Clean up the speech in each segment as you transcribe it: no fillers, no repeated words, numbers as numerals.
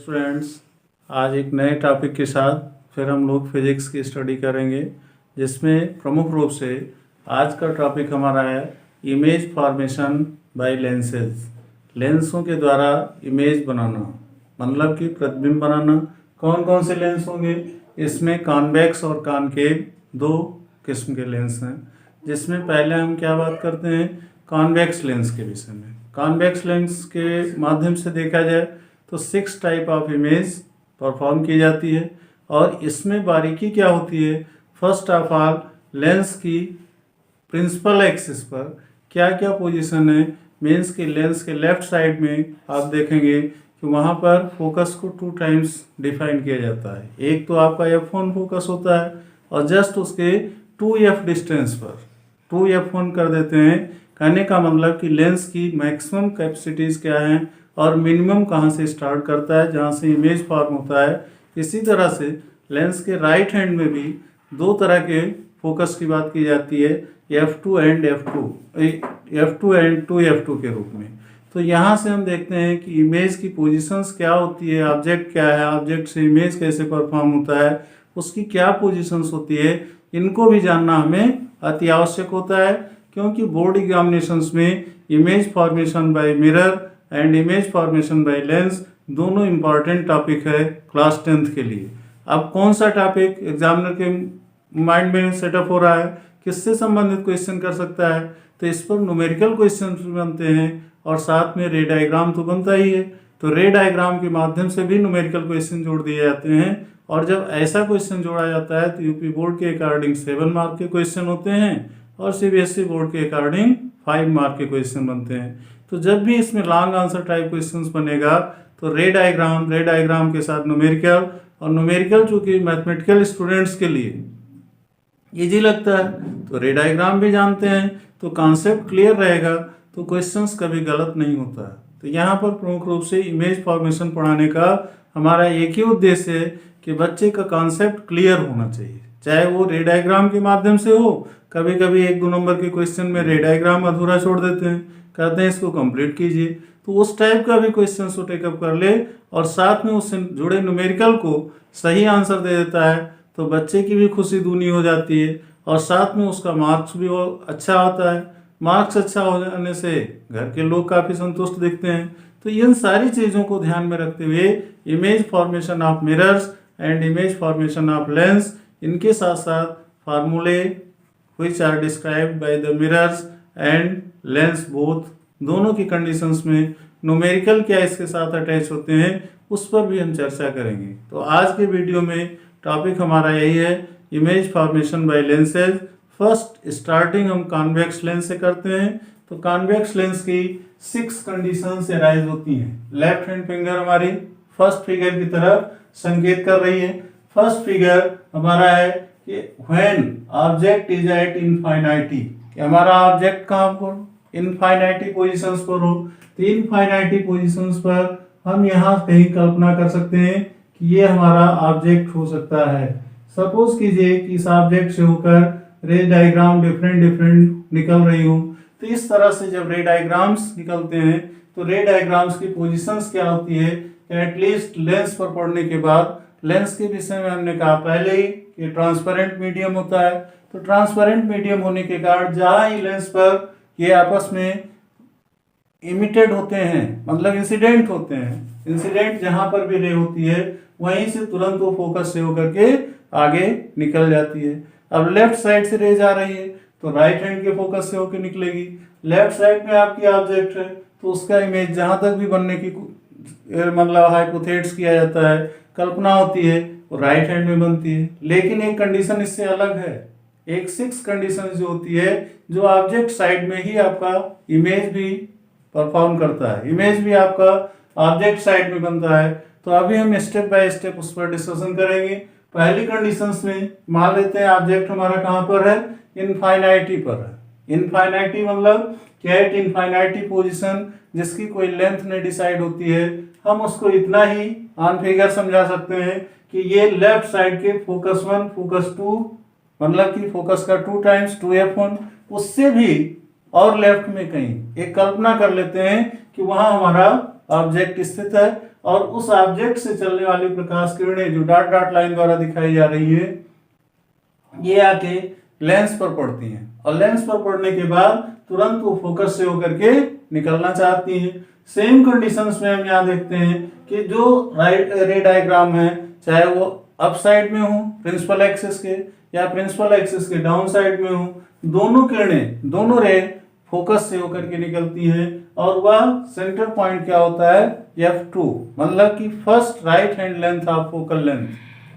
Students, आज एक नए टॉपिक के साथ फिर हम लोग फिजिक्स की स्टडी करेंगे, जिसमें प्रमुख रूप से आज का टॉपिक हमारा है इमेज फॉर्मेशन बाय लेंसेज। लेंसों के द्वारा इमेज बनाना, मतलब कि प्रतिबिंब बनाना। कौन कौन से लेंस होंगे? इसमें कॉन्वेक्स और कॉनकेव दो किस्म के लेंस हैं, जिसमें पहले हम क्या बात करते हैं, कॉन्वेक्स लेंस के विषय में। कॉन्वेक्स लेंस के माध्यम से देखा जाए तो 6 टाइप ऑफ इमेज परफॉर्म की जाती है, और इसमें बारीकी क्या होती है, फर्स्ट ऑफ ऑल लेंस की प्रिंसिपल एक्सिस पर क्या क्या पोजीशन है। मीन्स कि लेंस के लेफ्ट साइड में आप देखेंगे कि वहाँ पर फोकस को 2 टाइम्स डिफाइन किया जाता है। एक तो आपका F1 फोकस होता है, और जस्ट उसके 2F डिस्टेंस पर 2F1 कर देते हैं। कहने का मतलब कि लेंस की मैक्सिमम कैपेसिटीज़ क्या हैं और मिनिमम कहाँ से स्टार्ट करता है, जहाँ से इमेज फॉर्म होता है। इसी तरह से लेंस के राइट हैंड में भी 2 तरह के फोकस की बात की जाती है, F2 and F2 and 2F2 के रूप में। तो यहाँ से हम देखते हैं कि इमेज की पोजीशंस क्या होती है, ऑब्जेक्ट क्या है, ऑब्जेक्ट से इमेज कैसे परफॉर्म होता है, उसकी क्या पोजीशंस होती है, इनको भी जानना हमें अति आवश्यक होता है। क्योंकि बोर्ड एग्जामिनेशंस में image formation by mirror and image formation by lens दोनों इंपॉर्टेंट टॉपिक है क्लास 10th के लिए। अब कौन सा टॉपिक एग्जामिनर के माइंड में सेटअप हो रहा है, किससे संबंधित क्वेश्चन कर सकता है, तो इस पर न्यूमेरिकल क्वेश्चन भी बनते हैं, और साथ में रे डायग्राम तो बनता ही है। तो रे डायग्राम के माध्यम से भी न्यूमेरिकल क्वेश्चन जोड़ दिए जाते हैं, और जब ऐसा क्वेश्चन जोड़ा जाता है तो यूपी बोर्ड के अकॉर्डिंग 7 मार्क के क्वेश्चन होते हैं, और सीबीएसई बोर्ड के अकॉर्डिंग 5 मार्क के क्वेश्चन बनते हैं। तो जब भी इसमें लॉन्ग आंसर टाइप क्वेश्चंस बनेगा तो रे डायग्राम के साथ न्यूमेरिकल, और न्यूमेरिकल चूंकि मैथमेटिकल स्टूडेंट्स के लिए इजी लगता है तो रे डायग्राम भी जानते हैं, तो कॉन्सेप्ट क्लियर रहेगा तो क्वेश्चंस कभी गलत नहीं होता है। तो यहाँ पर प्रमुख रूप से इमेज फॉर्मेशन पढ़ाने का हमारा एक ही उद्देश्य है कि बच्चे का कॉन्सेप्ट क्लियर होना चाहिए, चाहे वो रे डायग्राम के माध्यम से हो। कभी कभी 1-2 नंबर के क्वेश्चन में रे डायग्राम अधूरा छोड़ देते हैं, कहते हैं इसको कंप्लीट कीजिए, तो उस टाइप का भी क्वेश्चन को टेकअप कर ले और साथ में उससे जुड़े न्यूमेरिकल को सही आंसर दे देता है, तो बच्चे की भी खुशी दूनी हो जाती है, और साथ में उसका मार्क्स भी अच्छा आता है। मार्क्स अच्छा हो जाने से घर के लोग काफ़ी संतुष्ट दिखते हैं। तो इन सारी चीज़ों को ध्यान में रखते हुए image formation of mirrors and image formation of lens, इनके साथ साथ फार्मूले which are described by the mirrors and lens both, दोनों की कंडीशंस में न्यूमेरिकल क्या इसके साथ अटैच होते हैं, उस पर भी हम चर्चा करेंगे। तो आज के वीडियो में टॉपिक हमारा यही है, image formation by lenses. First starting हम कॉन्वेक्स लेंस से करते हैं। तो कॉन्वेक्स लेंस की 6 कंडीशंस अराइज होती हैं। लेफ्ट हैंड फिंगर हमारी फर्स्ट फिगर की तरफ संकेत कर रही है। फर्स्ट फिगर हमारा है कि when object is at infinity, कि हमारा ऑब्जेक्ट कहाँ पर इनफाइनाइटी पोजीशंस पर हो, तो इनफाइनाइटी पोजीशंस पर हम यहाँ कहीं कल्पना कर सकते हैं कि ये हमारा ऑब्जेक्ट हो सकता है। सपोज कीजिए कि इस ऑब्जेक्ट से होकर रे डायग्राम डिफरेंट निकल रही हो, तो इस तरह से जब रे डायग्राम्स निकलते हैं तो रे डायग्राम्स की पोजीशंस क्या होती है, एटलीस्ट लेंस पर पढ़ने के बाद। लेंस के विषय में हमने कहा पहले ही कि ट्रांसपेरेंट मीडियम होता है, तो ट्रांसपेरेंट मीडियम होने के कारण जहाँ ही लेंस पर ये आपस में इमिटेड होते हैं, मतलब इंसिडेंट होते हैं, इंसिडेंट जहाँ पर भी रे होती है वहीं से तुरंत वो फोकस से होकर के आगे निकल जाती है। अब लेफ्ट साइड से रे जा रही है तो राइट हैंड के फोकस से होकर निकलेगी। लेफ्ट साइड में आपकी ऑब्जेक्ट है तो उसका इमेज जहाँ तक भी बनने की मतलब हाइपोथेसिस किया जाता है, कल्पना होती है, वो राइट हैंड में बनती है। लेकिन एक कंडीशन इससे अलग है, एक 6 कंडीशन जो होती है, जो ऑब्जेक्ट साइड में ही आपका इमेज भी परफॉर्म करता है, इमेज भी आपका ऑब्जेक्ट साइड में बनता है। तो अभी हम स्टेप बाय स्टेप उस पर डिस्कशन करेंगे। पहली कंडीशंस में मान लेते हैं ऑब्जेक्ट हमारा कहाँ पर है, इनफाइनाइटी पर है। इनफाइनाइटी मतलब क्या है, इनफाइनाइटी पोजीशन जिसकी कोई लेंथ नहीं डिसाइड होती है, हम उसको इतना ही ऑन फिगर समझा सकते हैं कि ये लेफ्ट साइड के फोकस 1 फोकस 2, मतलब कि फोकस का 2 टाइम्स 2F1, उससे भी और लेफ्ट में कहीं एक कल्पना कर लेते हैं कि वहां हमारा ऑब्जेक्ट स्थित है और उस ऑब्जेक्ट से चलने वाली प्रकाश किरणें जो डॉट डॉट लाइन द्वारा दिखाई जा रही है ये आके लेंस पर पड़ती हैं और लेंस पर पड़ने के बाद तुरंत वो फोकस से होकर के निकलना चाहती हैं। सेम कंडीशंस में हम यहाँ देखते हैं कि जो राइट रे डायग्राम है चाहे वो अप साइड में हो प्रिंसिपल एक्सिस के या प्रिंसिपल एक्सिस के डाउन साइड में हो, दोनों किरणें दोनों रे फोकस से होकर के निकलती हैं और वह सेंटर पॉइंट क्या होता है F2, मतलब कि first right hand length of focal length.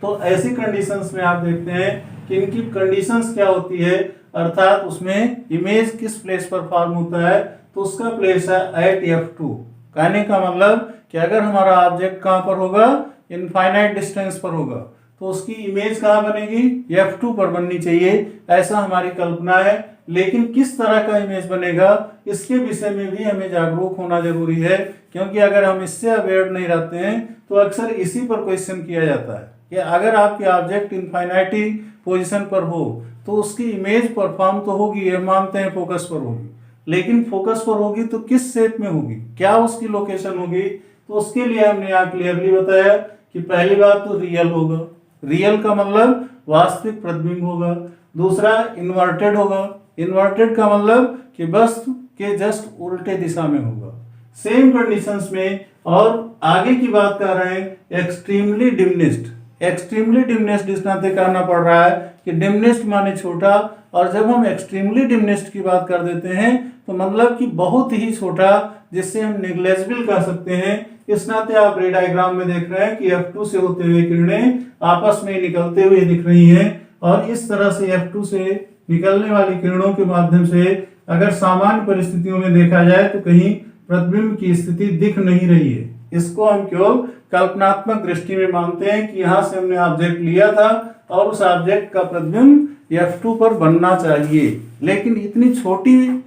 तो ऐसी कंडीशंस में आप देखते हैं कि इनकी कंडीशंस क्या होती है, अर्थात उसमें इमेज किस प्लेस पर फॉर्म होता है, तो उसका प्लेस है एट F2। कहने का मतलब कि अगर हमारा ऑब्जेक्ट कहाँ पर होगा, इनफाइनाइट डिस्टेंस पर होगा, तो उसकी इमेज कहाँ बनेगी, F2 पर बननी चाहिए, ऐसा हमारी कल्पना है। लेकिन किस तरह का इमेज बनेगा इसके विषय में भी हमें जागरूक होना जरूरी है, क्योंकि अगर हम इससे अवेयर नहीं रहते हैं तो अक्सर इसी पर क्वेश्चन किया जाता है कि अगर आपके ऑब्जेक्ट इनफाइनाइटी पोजीशन पर हो तो उसकी इमेज परफॉर्म तो होगी, हम मानते हैं फोकस पर होगी, लेकिन फोकस पर होगी तो किस शेप में होगी, क्या उसकी लोकेशन होगी। तो उसके लिए हमने यहाँ क्लियरली बताया कि पहली बात तो रियल होगा, रियल का मतलब वास्तविक प्रतिबिंब होगा। दूसरा इन्वर्टेड होगा, इन्वर्टेड का मतलब कि वस्तु के जस्ट उल्टे दिशा में होगा। सेम कंडीशंस में और आगे की बात कर रहे हैं एक्सट्रीमली डिमिनिश्ड। एक्सट्रीमली डिमिनिश्ड इस नाते करना पड़ रहा है कि डिमिनिश्ड माने छोटा, और जब हम एक्सट्रीमली डिमिनिश्ड की बात कर देते हैं तो मतलब कि बहुत ही छोटा, जिससे हम नेग्लेजिबल कह सकते हैं। इस नाते आप रे डायग्राम में देख रहे हैं कि F2 से होते हुए किरणें आपस में निकलते हुए दिख रही हैं, और इस तरह से F2 से निकलने वाली किरणों के माध्यम से अगर सामान्य परिस्थितियों में देखा जाए तो कहीं प्रतिबिंब की स्थिति दिख नहीं रही है। इसको हम केवल कल्पनात्मक दृष्टि में मानते हैं कि यहाँ से हमने ऑब्जेक्ट लिया था और उस ऑब्जेक्ट का प्रतिबिंब F2 पर बनना चाहिए, लेकिन इतनी छोटी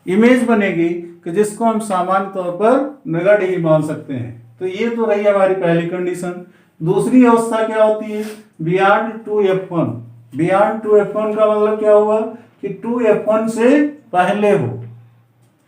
इमेज बनेगी कि जिसको हम सामान्य तौर पर नगण्य ही मान सकते हैं। तो ये तो रही हमारी पहली कंडीशन। दूसरी अवस्था क्या होती है, बियॉन्ड 2F1। बियॉन्ड 2F1 का मतलब क्या हुआ कि 2F1 से पहले हो,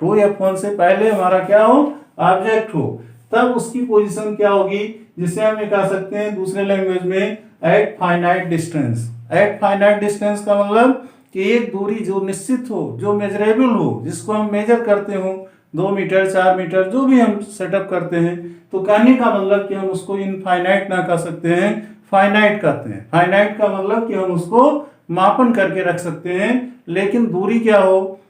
2F1 से पहले हमारा क्या हो, ऑब्जेक्ट हो, तब उसकी पोजीशन क्या होगी, जिसे हम ये कह सकते हैं दूसरे लैंग्वेज में at finite distance. At finite distance का मतलब कि एक दूरी जो निश्चित हो, जो मेजरेबल हो, जिसको हम मेजर करते हो, 2 मीटर 4 मीटर जो भी हम सेटअप करते हैं, तो कहने का मतलब कि हम उसको इनफाइनाइट ना कह सकते हैं, फाइनाइट कहते हैं। फाइनाइट का मतलब कि हम उसको मापन करके रख सकते हैं, लेकिन दूरी क्या हो,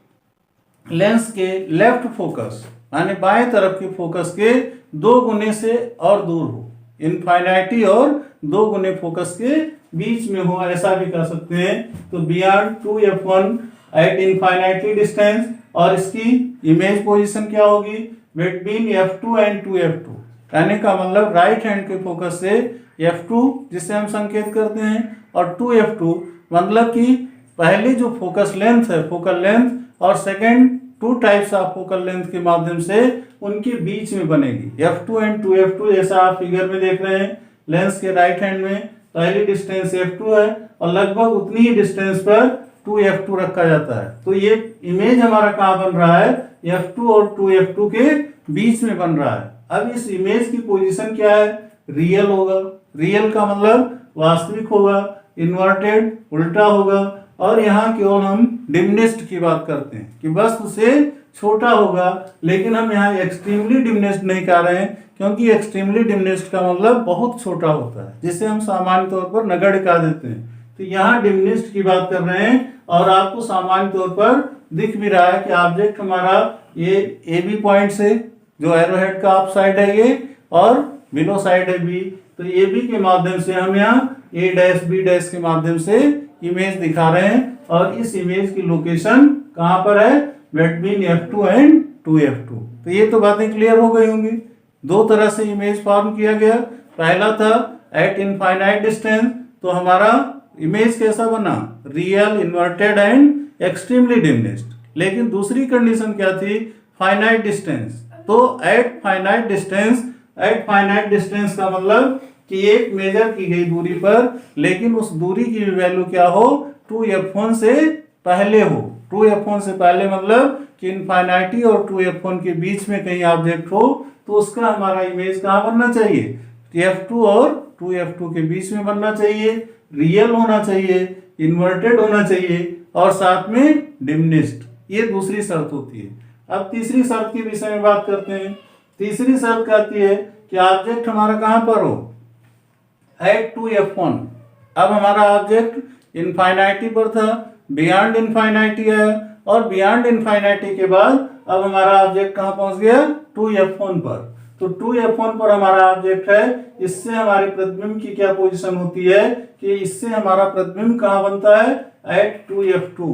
लेंस के लेफ्ट फोकस यानी बाएं तरफ के फोकस के 2 गुने से और दूर हो, इनफाइनाइटी और 2 गुने फोकस के बीच में हो, ऐसा भी कह सकते हैं। तो beyond 2F1 eight infinitely distance, और इसकी इमेज पोजीशन क्या होगी, बिटवीन F2 एंड 2F2। कहने का मतलब राइट हैंड के फोकस से F2 जिसे हम संकेत करते हैं और 2F2 मतलब कि पहले जो फोकस लेंथ है, फोकल लेंथ, और second 2 types of focal length के माध्यम से उनके बीच में बनेगी F2 एंड 2F2। जैसा आप फिगर में देख रहे हैं, लेंस के राइट हैंड में पहली डिस्टेंस F2 है और लगभग उतनी ही डिस्टेंस पर 2F2 रखा जाता है। तो ये इमेज हमारा कहाँ बन रहा है, F2 और 2F2 के बीच में बन रहा है। अब इस इमेज की पोजीशन क्या है, रियल होगा। रियल का मतलब वास्तविक होगा, इन्वर्टेड उल्टा होगा, और यहाँ केवल हम डिमिनिश्ड की बात करते हैं कि वस्तु से छोटा होगा, लेकिन हम यहाँ एक्सट्रीमली डिमिनिश्ड नहीं कर रहे हैं, क्योंकि एक्सट्रीमली डिमिनिश्ड का मतलब बहुत छोटा होता है, जिसे हम सामान्य तौर पर नगण्य कह देते हैं। तो यहाँ डिमिनिश्ड की बात कर रहे हैं, और आपको सामान्य तौर पर दिख भी रहा है कि ऑब्जेक्ट हमारा ये ए बी पॉइंट से, जो एरोहेड का अप साइड है ये, और बिलो साइड है बी, तो ए बी के माध्यम से हम यहाँ ए डैश बी डैश के माध्यम से इमेज दिखा रहे हैं, और इस इमेज की लोकेशन कहाँ पर है, बिटवीन F2 एंड 2F2। तो ये तो बातें क्लियर हो गई होंगी। 2 तरह से इमेज फॉर्म किया गया। पहला था एट इनफाइनाइट डिस्टेंस, तो हमारा इमेज कैसा बना, real, inverted and extremely diminished. लेकिन दूसरी कंडीशन क्या थी, फाइनाइट डिस्टेंस। तो at finite distance, at finite distance का मतलब कि एक मेजर की गई दूरी पर, लेकिन उस दूरी की वैल्यू क्या हो, 2F1 से पहले हो, 2f1 से पहले मतलब कि इनफाइनाइटी और 2f1 के बीच में कहीं ऑब्जेक्ट हो तो उसका हमारा इमेज कहाँ बनना चाहिए, f2 और 2f2 के बीच में बनना चाहिए, रियल होना चाहिए, इन्वर्टेड होना चाहिए और साथ में डिमिनिश्ड। ये दूसरी शर्त होती है। अब तीसरी शर्त के विषय में बात करते हैं। तीसरी शर्त कहती है कि ऑब्जेक्ट हमारा कहाँ पर हो, एट 2f1। अब हमारा ऑब्जेक्ट इनफाइनाइटी पर था, बियॉन्ड इनफाइनाइटी है और बियॉन्ड इनफाइनाइटी के बाद अब हमारा ऑब्जेक्ट कहाँ पहुंच गया, 2f1 पर। तो 2f1 पर हमारा ऑब्जेक्ट है। इससे हमारे प्रतिबिंब की क्या पोजीशन होती है कि इससे हमारा प्रतिबिंब कहाँ बनता है, एट 2f2।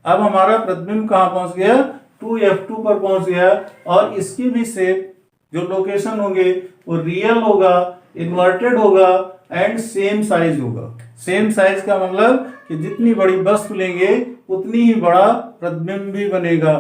अब हमारा प्रतिबिंब कहाँ पहुंच गया, 2f2 पर पहुंच गया और इसकी भी शेप जो लोकेशन होंगे वो रियल होगा, इन्वर्टेड होगा एंड सेम साइज होगा। सेम साइज का मतलब कि जितनी बड़ी वस्तु लेंगे उतनी ही बड़ा प्रतिबिंब भी बनेगा।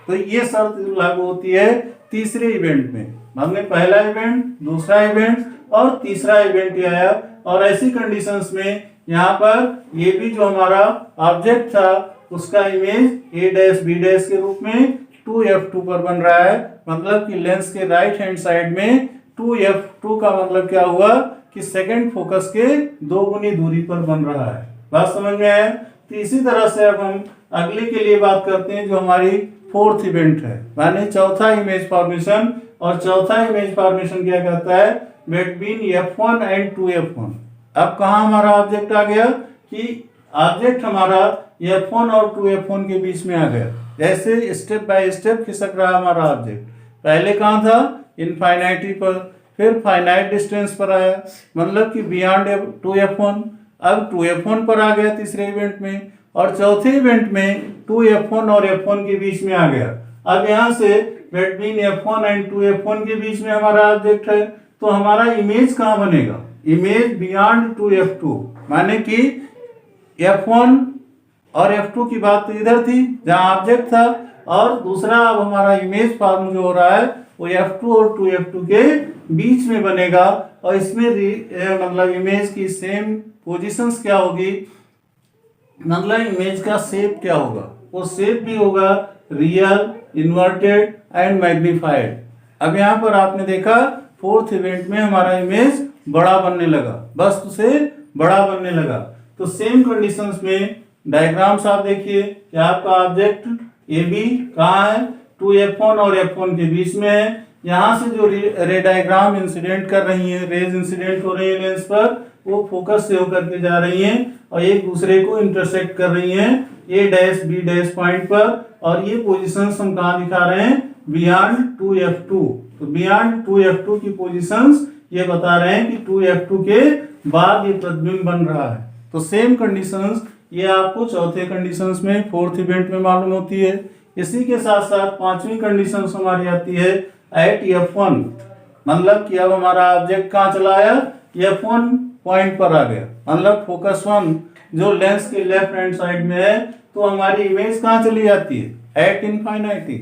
तो ये शर्त लागू होती है तीसरे इवेंट में। हमने पहला इवेंट, दूसरा इवेंट और तीसरा इवेंट आया और ऐसी कंडीशंस में यहाँ पर ये भी जो हमारा ऑब्जेक्ट था उसका image a dash b dash के रूप में 2f2 पर बन रहा है। मतलब कि लेंस के राइट हैंड साइड में 2f2 का मतलब क्या हुआ कि सेकंड फोकस के 2 गुनी दूरी पर बन रहा है। बात समझ में आया। तो इसी तरह से अब हम अगले के लिए बात करते हैं जो हमारी फोर्थ इवेंट है, माने चौथा इमेज फॉर्मेशन। और चौथा इमेज फॉर्मेशन क्या कहता है, बिटवीन f1 एंड 2f1। अब कहाँ हमारा ऑब्जेक्ट आ गया कि ऑब्जेक्ट हमारा f1 और 2f1 के बीच में आ गया। जैसे स्टेप बाय स्टेप खिसक रहा हमारा ऑब्जेक्ट। पहले कहाँ था, इनफाइनाइटी पर, फिर फाइनाइट डिस्टेंस पर आया, मतलब कि बियॉन्ड 2f1। अब 2f1 पर आ गया तीसरे इवेंट में और चौथे इवेंट में 2f1 और f1 के बीच में आ गया। अब यहाँ से बिटवीन f1 एंड 2f1 के बीच में हमारा ऑब्जेक्ट है। तो हमारा इमेज कहाँ बनेगा, इमेज बियॉन्ड 2f2। माने कि f1 और f2 की बात तो इधर थी जहाँ ऑब्जेक्ट था, और दूसरा अब हमारा इमेज फॉर्म जो हो रहा है वो f2 और 2f2 के बीच में बनेगा। और इसमें मतलब इमेज की सेम पोजीशंस क्या होगी, मतलब इमेज का शेप क्या होगा, वो शेप भी होगा रियल, इन्वर्टेड एंड मैग्नीफाइड। अब यहाँ पर आपने देखा फोर्थ इवेंट में हमारा इमेज बड़ा बनने लगा, वस्तु से बड़ा बनने लगा। तो सेम कंडीशंस में डायग्राम्स आप देखिए कि आपका ऑब्जेक्ट ए बी कहाँ है, 2f1 और f1 के बीच में है। यहाँ से जो रे डायग्राम इंसिडेंट कर रही है, रेज इंसिडेंट हो रही है लेंस पर, वो फोकस से होकर के जा रही हैं और एक दूसरे को इंटरसेक्ट कर रही हैं a dash b dash point पर। और ये पोजीशंस हम कहाँ दिखा रहे हैं, बियॉन्ड 2f2। तो बियॉन्ड 2f2 की पोजीशंस ये बता रहे हैं कि 2f2 के बाद ये प्रतिबिंब बन रहा है। तो सेम कंडीशंस ये आपको चौथे कंडीशंस में, फोर्थ इवेंट में मालूम होती है। इसी के साथ साथ पांचवी कंडीशंस हमारी आती है एट f1। मतलब कि अब हमारा ऑब्जेक्ट कहाँ चला आया, f1 पॉइंट पर आ गया, मतलब फोकस 1 जो लेंस के लेफ्ट हैंड साइड में है। तो हमारी इमेज कहाँ चली जाती है, एट इनफाइनाइटी।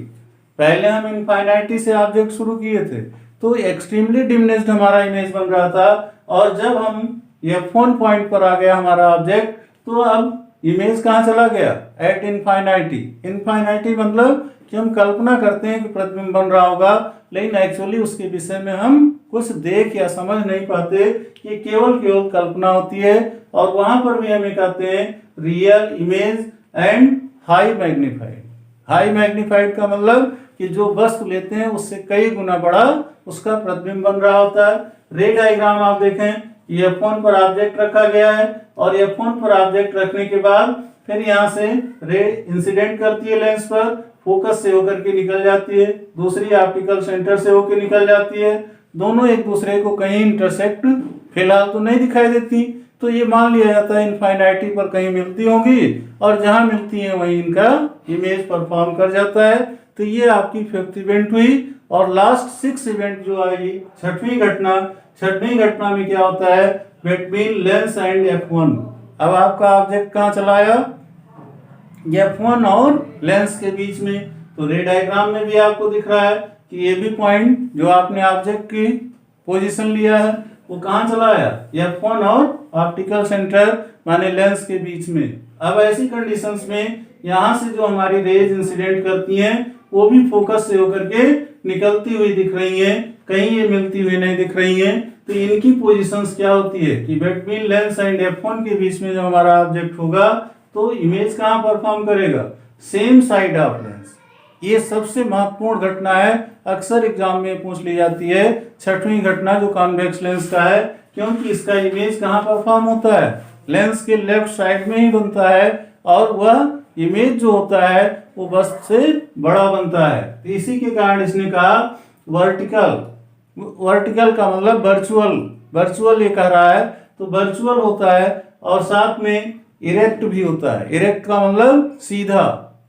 पहले हम इनफाइनाइटी से ऑब्जेक्ट शुरू किए थे तो एक्सट्रीमली डिमिनिश्ड हमारा इमेज बन रहा था, और जब हम f1 पॉइंट पर आ गया हमारा ऑब्जेक्ट तो अब इमेज कहाँ चला गया, एट इनफाइनाइटी। इनफाइनाइटी मतलब कि हम कल्पना करते हैं कि प्रतिबिंब बन रहा होगा, लेकिन एक्चुअली उसके विषय में हम कुछ देख या समझ नहीं पाते, ये केवल कल्पना होती है। और वहां पर भी हमें कहते हैं real image and high magnified. High magnified का मतलब कि जो वस्तु लेते हैं उससे कई गुना बड़ा उसका प्रतिबिंब बन रहा होता है। रे डायग्राम आप देखें, f1 पर ऑब्जेक्ट रखा गया है और f1 पर ऑब्जेक्ट रखने के बाद फिर यहाँ से रे इंसिडेंट करती है लेंस पर, फोकस से होकर के निकल जाती है, दूसरी ऑप्टिकल सेंटर से होकर निकल जाती है। दोनों एक दूसरे को कहीं इंटरसेक्ट फिलहाल तो नहीं दिखाई देती, तो ये मान लिया जाता है इनफाइनाइटी पर कहीं मिलती होंगी और जहां मिलती है वहीं इनका इमेज परफॉर्म कर जाता है। तो ये आपकी फिफ्थ इवेंट हुई। और लास्ट 6 इवेंट जो आएगी, छठवीं घटना में क्या होता है, बिटवीन लेंस एंड f1। अब आपका ऑब्जेक्ट कहाँ चलाया, f1 और लेंस के बीच में। तो रे डायग्राम में भी आपको दिख रहा है कि ये भी पॉइंट जो आपने ऑब्जेक्ट की पोजीशन लिया है वो कहाँ चलाया, f1 और ऑप्टिकल सेंटर माने लेंस के बीच में। अब ऐसी कंडीशंस में यहाँ से जो हमारी रेज इंसिडेंट करती हैं वो भी फोकस से होकर के निकलती हुई दिख रही हैं, कहीं ये मिलती हुई नहीं दिख रही हैं। तो इनकी पोजीशंस क्या होती है कि बिटवीन लेंस एंड F1 के बीच में जो हमारा ऑब्जेक्ट होगा तो इमेज कहाँ परफॉर्म करेगा, सेम साइड ऑफ लेंस। ये सबसे महत्वपूर्ण घटना है, अक्सर एग्जाम में पूछ ली जाती है। छठवीं घटना जो कॉन्वेक्स लेंस का है, क्योंकि इसका इमेज कहाँ परफॉर्म होता है, लेंस के लेफ्ट साइड में ही बनता है और वह इमेज जो होता है वो वस्तु से बड़ा बनता है। तो इसी के कारण इसने कहा वर्टिकल, वर्टिकल का मतलब वर्चुअल, वर्चुअल ये कह रहा है तो वर्चुअल होता है और साथ में इरेक्ट भी होता है। इरेक्ट का मतलब सीधा,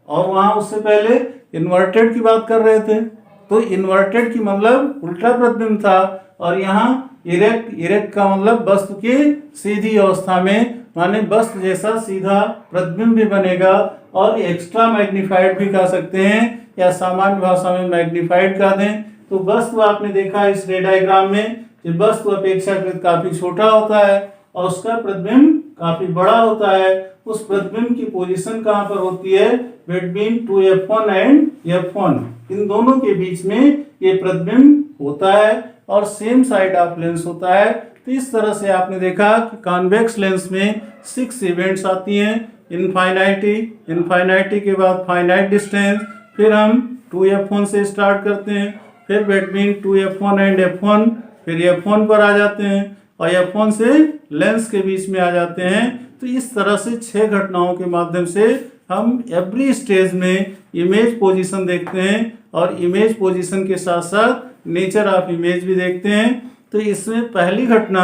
और वहां उससे पहले इन्वर्टेड की बात कर रहे थे तो इन्वर्टेड की मतलब उल्टा प्रतिबिंब था, और यहाँ इरेक्ट, इरेक्ट का मतलब वस्तु की सीधी अवस्था में, माने वस्तु जैसा सीधा प्रतिबिंब भी बनेगा। और एक्स्ट्रा मैग्नीफाइड भी कह सकते हैं या सामान्य भाषा में मैग्नीफाइड कह दें। तो वस्तु आपने देखा इस रे डायग्राम में कि वस्तु अपेक्षाकृत काफी छोटा होता है और उसका प्रतिबिंब काफी बड़ा होता है। उस प्रतिबिंब की पोजीशन कहाँ पर होती है, बिटवीन 2F1 एंड F1, इन दोनों के बीच में ये प्रतिबिंब होता है और सेम साइड ऑफ लेंस होता है। तो इस तरह से आपने देखा कि कॉन्वेक्स लेंस में 6 इवेंट्स आती हैं, इनफाइनाइटी, इनफाइनाइटी के बाद फाइनाइट डिस्टेंस, फिर हम 2F1 से स्टार्ट करते हैं, फिर बिटवीन 2F1 एंड F1, फिर F1 पर आ जाते हैं और F1 से लेंस के बीच में आ जाते हैं। तो इस तरह से 6 घटनाओं के माध्यम से हम एवरी स्टेज में इमेज पोजीशन देखते हैं और इमेज पोजीशन के साथ साथ नेचर ऑफ इमेज भी देखते हैं। तो इसमें पहली घटना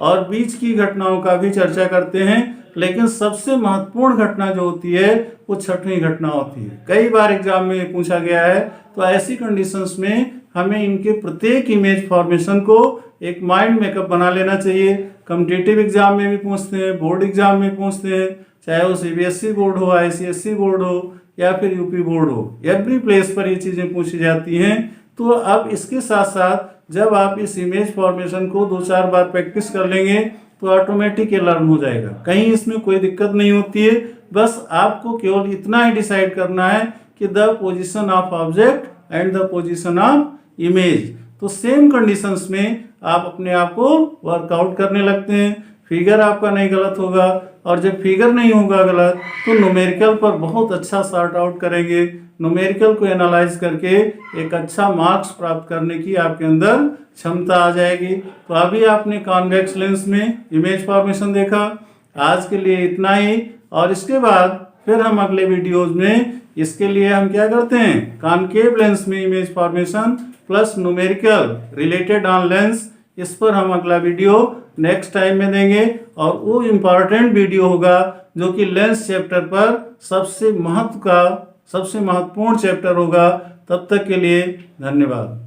और बीच की घटनाओं का भी चर्चा करते हैं, लेकिन सबसे महत्वपूर्ण घटना जो होती है वो छठवीं घटना होती है। कई बार एग्जाम में पूछा गया है। तो ऐसी कंडीशंस में हमें इनके प्रत्येक इमेज फॉर्मेशन को एक माइंड मेकअप बना लेना चाहिए। कॉम्पिटिटिव एग्जाम में भी पूछते हैं, बोर्ड एग्जाम में पूछते हैं, चाहे वो CBSE बोर्ड हो, ICSE बोर्ड हो या फिर यूपी बोर्ड हो, एवरी प्लेस पर ये चीज़ें पूछी जाती हैं। तो अब इसके साथ साथ जब आप इस इमेज फॉर्मेशन को 2-4 बार प्रैक्टिस कर लेंगे तो ऑटोमेटिक ये लर्न हो जाएगा, कहीं इसमें कोई दिक्कत नहीं होती है। बस आपको केवल इतना ही डिसाइड करना है कि the position of object and the position of image. तो सेम कंडीशंस में आप अपने आप को वर्कआउट करने लगते हैं, फिगर आपका नहीं गलत होगा, और जब फिगर नहीं होगा गलत तो न्यूमेरिकल पर बहुत अच्छा सॉर्ट आउट करेंगे। न्यूमेरिकल को एनालाइज करके एक अच्छा मार्क्स प्राप्त करने की आपके अंदर क्षमता आ जाएगी। तो अभी आपने कॉन्वेक्स लेंस में इमेज फॉर्मेशन देखा। आज के लिए इतना ही, और इसके बाद फिर हम अगले वीडियोज में इसके लिए हम क्या करते हैं, कॉनकेव लेंस में image formation plus numerical related on lens, इस पर हम अगला वीडियो नेक्स्ट टाइम में देंगे। और वो इम्पॉर्टेंट वीडियो होगा जो कि लेंस चैप्टर पर सबसे महत्वपूर्ण चैप्टर होगा। तब तक के लिए धन्यवाद।